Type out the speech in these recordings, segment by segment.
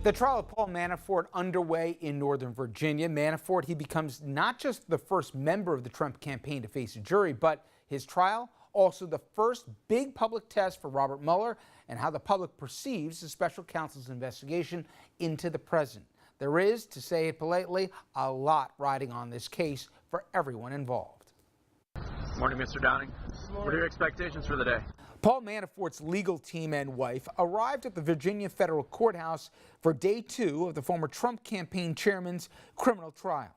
The trial of Paul Manafort underway in Northern Virginia. Manafort, he becomes not just the first member of the Trump campaign to face a jury, but his trial also the first big public test for Robert Mueller and how the public perceives the special counsel's investigation into the president. There is, to say it politely, a lot riding on this case for everyone involved. Morning, Mr. Downing. What are your expectations for the day? Paul Manafort's legal team and wife arrived at the Virginia federal courthouse for day 2 of the former Trump campaign chairman's criminal trial.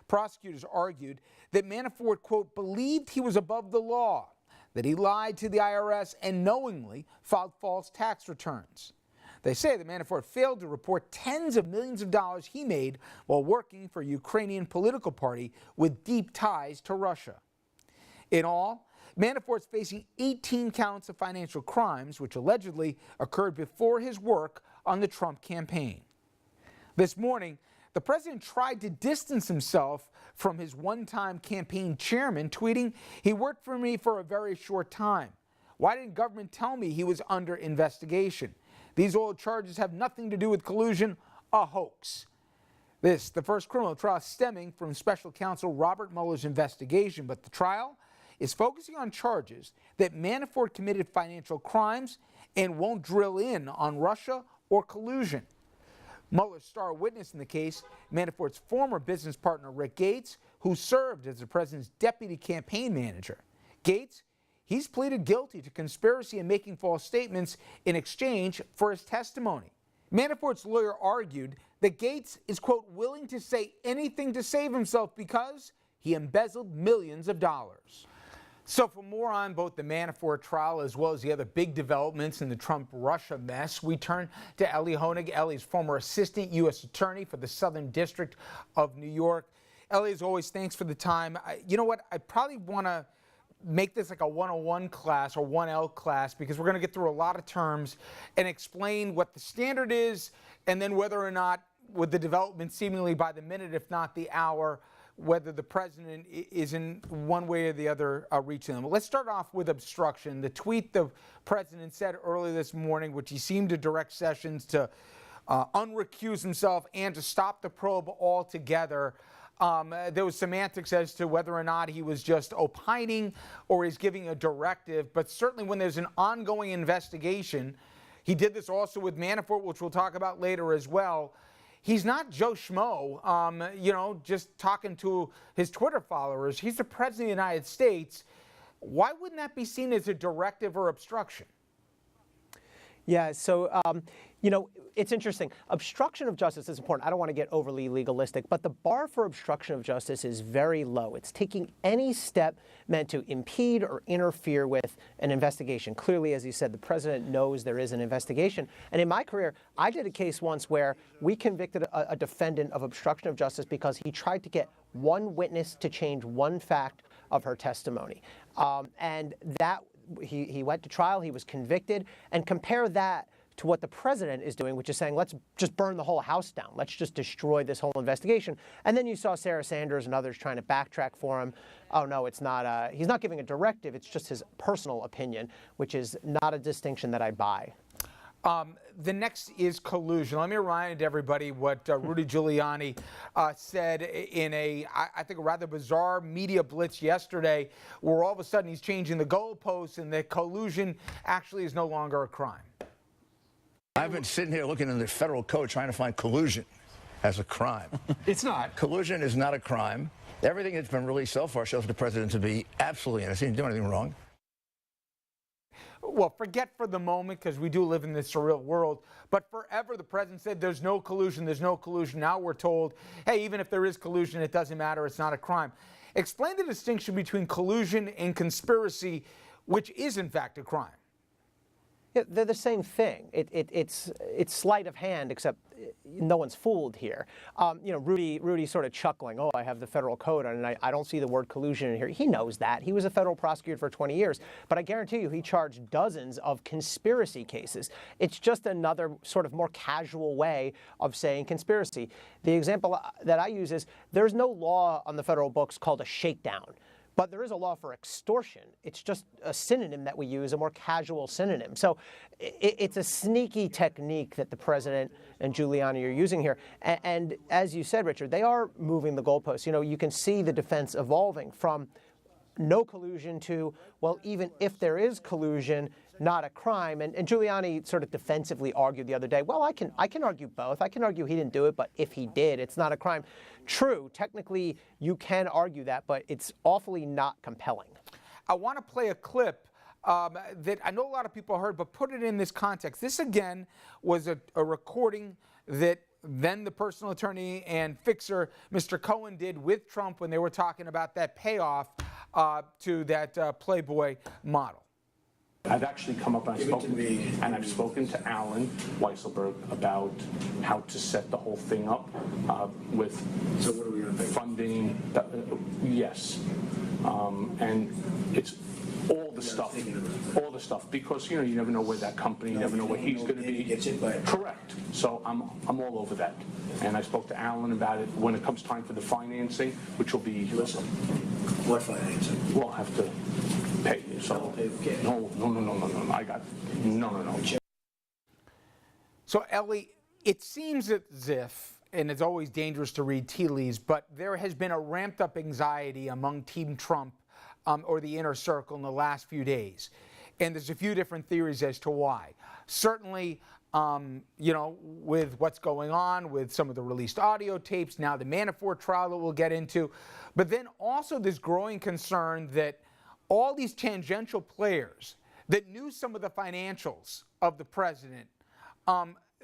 Prosecutors argued that Manafort, quote, believed he was above the law, that he lied to the IRS and knowingly filed false tax returns. They say that Manafort failed to report tens of millions of dollars he made while working for a Ukrainian political party with deep ties to Russia. In all, Manafort's facing 18 counts of financial crimes, which allegedly occurred before his work on the Trump campaign. This morning, the president tried to distance himself from his one-time campaign chairman, tweeting, "He worked for me for a very short time. Why didn't government tell me he was under investigation? These old charges have nothing to do with collusion, a hoax." This, the first criminal trial stemming from special counsel Robert Mueller's investigation, but the trial is focusing on charges that Manafort committed financial crimes and won't drill in on Russia or collusion. Mueller's star witness in the case, Manafort's former business partner Rick Gates, who served as the president's deputy campaign manager. Gates, he's pleaded guilty to conspiracy and making false statements in exchange for his testimony. Manafort's lawyer argued that Gates is, quote, willing to say anything to save himself because he embezzled millions of dollars. So for more on both the Manafort trial as well as the other big developments in the Trump-Russia mess, we turn to Ellie Honig. Ellie's former assistant U.S. attorney for the Southern District of New York. Ellie, as always, thanks for the time. You know what? I probably want to make this like a 101 class or 1L class because we're going to get through a lot of terms and explain what the standard is and then whether or not, with the development seemingly by the minute, if not the hour, whether the president is in one way or the other reaching them. Let's start off with obstruction. The tweet the president said earlier this morning, which he seemed to direct Sessions to unrecuse himself and to stop the probe altogether. There was semantics as to whether or not he was just opining or he's giving a directive, but certainly when there's an ongoing investigation, he did this also with Manafort, which we'll talk about later as well. He's not Joe Schmo, just talking to his Twitter followers. He's the president of the United States. Why wouldn't that be seen as a directive or obstruction? Yeah, so, it's interesting. Obstruction of justice is important. I don't want to get overly legalistic, but the bar for obstruction of justice is very low. It's taking any step meant to impede or interfere with an investigation. Clearly, as you said, the president knows there is an investigation. And in my career, I did a case once where we convicted a defendant of obstruction of justice because he tried to get one witness to change one fact of her testimony. And that he went to trial, he was convicted, and compare that to what the president is doing, which is saying, let's just burn the whole house down. Let's just destroy this whole investigation. And then you saw Sarah Sanders and others trying to backtrack for him. Oh, no, it's not. He's not giving a directive. It's just his personal opinion, which is not a distinction that I buy. The next is collusion. Let me remind everybody what Rudy Giuliani said in I think, a rather bizarre media blitz yesterday, where all of a sudden he's changing the goalposts and that collusion actually is no longer a crime. I've been sitting here looking in the federal code trying to find collusion as a crime. It's not. Collusion is not a crime. Everything that's been released so far shows the president to be absolutely innocent. He didn't do anything wrong. Well, forget for the moment, because we do live in this surreal world, but forever the president said there's no collusion, there's no collusion. Now we're told, hey, even if there is collusion, it doesn't matter, it's not a crime. Explain the distinction between collusion and conspiracy, which is in fact a crime. Yeah, they're the same thing. It's sleight of hand, except no one's fooled here. Rudy's sort of chuckling, oh, I have the federal code, and I don't see the word collusion in here. He knows that. He was a federal prosecutor for 20 years. But I guarantee you he charged dozens of conspiracy cases. It's just another sort of more casual way of saying conspiracy. The example that I use is there's no law on the federal books called a shakedown. But there is a law for extortion. It's just a synonym that we use, a more casual synonym. So it's a sneaky technique that the president and Giuliani are using here. And as you said, Richard, they are moving the goalposts. You know, you can see the defense evolving from no collusion to, well, even if there is collusion, not a crime. And Giuliani sort of defensively argued the other day, well, I can argue both. I can argue he didn't do it, but if he did, it's not a crime. True, technically you can argue that, but it's awfully not compelling. I want to play a clip that I know a lot of people heard, but put it in this context. This, again, was a recording that then the personal attorney and fixer, Mr. Cohen, did with Trump when they were talking about that payoff to that Playboy model. I've actually come up and I've spoken to Alan Weisselberg about how to set the whole thing up with So what are we going to pay? funding. Yes, and it's all the stuff, because you never know where that company, you never know where he's going to be. Gets hit by it. Correct. So I'm all over that, and I spoke to Alan about it when it comes time for the financing, which will be. Listen, what financing? We'll have to pay. So Double pay for cash. no. I got no. So, Ellie, it seems as if, and it's always dangerous to read tea leaves, but there has been a ramped up anxiety among Team Trump or the inner circle in the last few days. And there's a few different theories as to why. Certainly, with what's going on with some of the released audio tapes, now the Manafort trial that we'll get into, but then also this growing concern that all these tangential players that knew some of the financials of the president,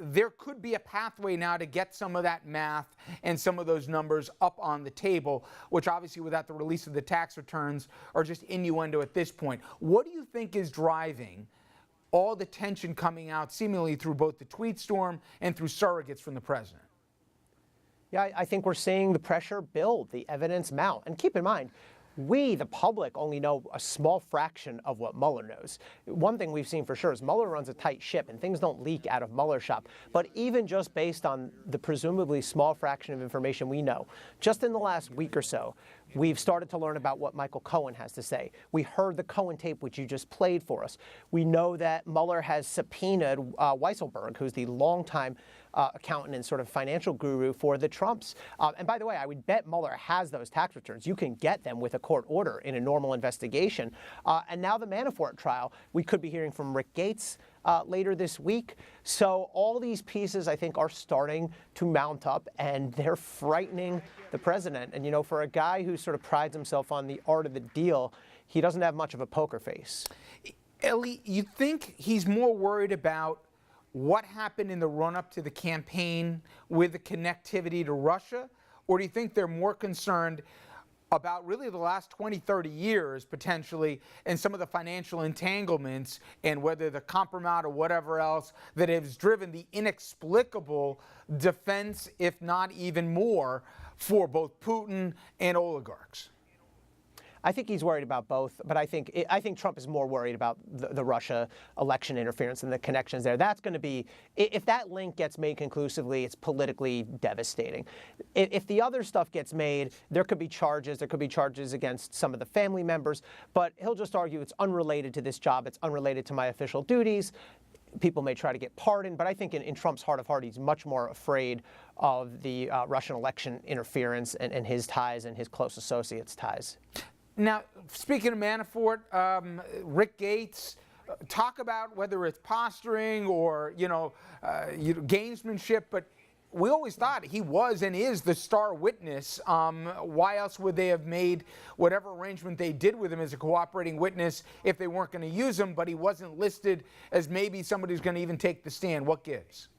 there could be a pathway now to get some of that math and some of those numbers up on the table, which obviously without the release of the tax returns are just innuendo at this point. What do you think is driving all the tension coming out seemingly through both the tweet storm and through surrogates from the president? Yeah, I think we're seeing the pressure build, the evidence mount. And keep in mind, we, the public, only know a small fraction of what Mueller knows. One thing we've seen for sure is Mueller runs a tight ship and things don't leak out of Mueller's shop. But even just based on the presumably small fraction of information we know, just in the last week or so, we've started to learn about what Michael Cohen has to say. We heard the Cohen tape, which you just played for us. We know that Mueller has subpoenaed Weisselberg, who's the longtime accountant and sort of financial guru for the Trumps. And by the way, I would bet Mueller has those tax returns. You can get them with a court order in a normal investigation. And now the Manafort trial, we could be hearing from Rick Gates later this week. So all these pieces, I think, are starting to mount up, and they're frightening the president. And, for a guy who sort of prides himself on the art of the deal, he doesn't have much of a poker face. Ellie, you think he's more worried about what happened in the run-up to the campaign with the connectivity to Russia? Or do you think they're more concerned about really the last 20, 30 years, potentially, and some of the financial entanglements and whether the compromise or whatever else that has driven the inexplicable defense, if not even more, for both Putin and oligarchs? I think he's worried about both, but I think Trump is more worried about the Russia election interference and the connections there. That's going to be, if that link gets made conclusively, it's politically devastating. If the other stuff gets made, there could be charges. There could be charges against some of the family members, but he'll just argue it's unrelated to this job. It's unrelated to my official duties. People may try to get pardoned, but I think in Trump's heart of heart, he's much more afraid of the Russian election interference and his ties and his close associates' ties. Now, speaking of Manafort, Rick Gates, talk about whether it's posturing or, gamesmanship, but we always thought he was and is the star witness. Why else would they have made whatever arrangement they did with him as a cooperating witness if they weren't going to use him, but he wasn't listed as maybe somebody who's going to even take the stand? What gives?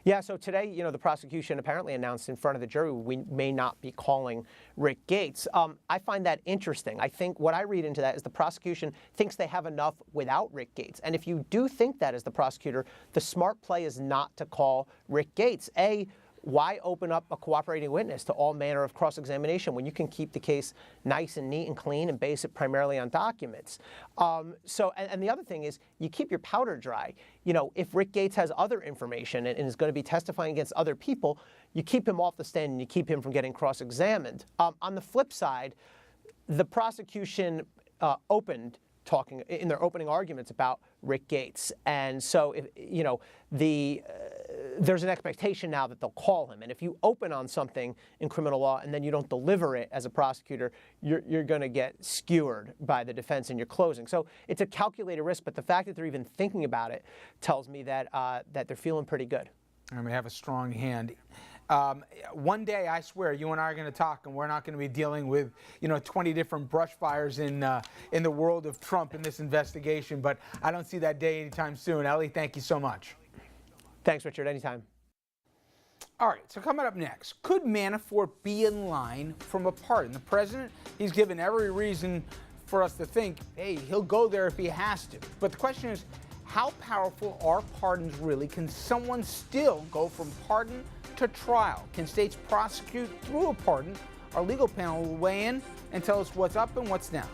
Yeah, so today, the prosecution apparently announced in front of the jury we may not be calling Rick Gates. I find that interesting. I think what I read into that is the prosecution thinks they have enough without Rick Gates. And if you do think that as the prosecutor, the smart play is not to call Rick Gates. Why open up a cooperating witness to all manner of cross-examination when you can keep the case nice and neat and clean and base it primarily on documents? And the other thing is you keep your powder dry. If Rick Gates has other information and is going to be testifying against other people, you keep him off the stand and you keep him from getting cross-examined. On the flip side, the prosecution opened talking in their opening arguments about Rick Gates, and so there's an expectation now that they'll call him. And if you open on something in criminal law and then you don't deliver it as a prosecutor, you're going to get skewered by the defense in your closing. So it's a calculated risk, but the fact that they're even thinking about it tells me that that they're feeling pretty good. And we have a strong hand. One day, I swear, you and I are going to talk, and we're not going to be dealing with, 20 different brush fires in the world of Trump in this investigation. But I don't see that day anytime soon. Ellie, thank you so much. Thanks, Richard. Anytime. All right, so coming up next, could Manafort be in line from a pardon? The president, he's given every reason for us to think, hey, he'll go there if he has to. But the question is, how powerful are pardons really? Can someone still go from pardon to trial? Can states prosecute through a pardon? Our legal panel will weigh in and tell us what's up and what's down.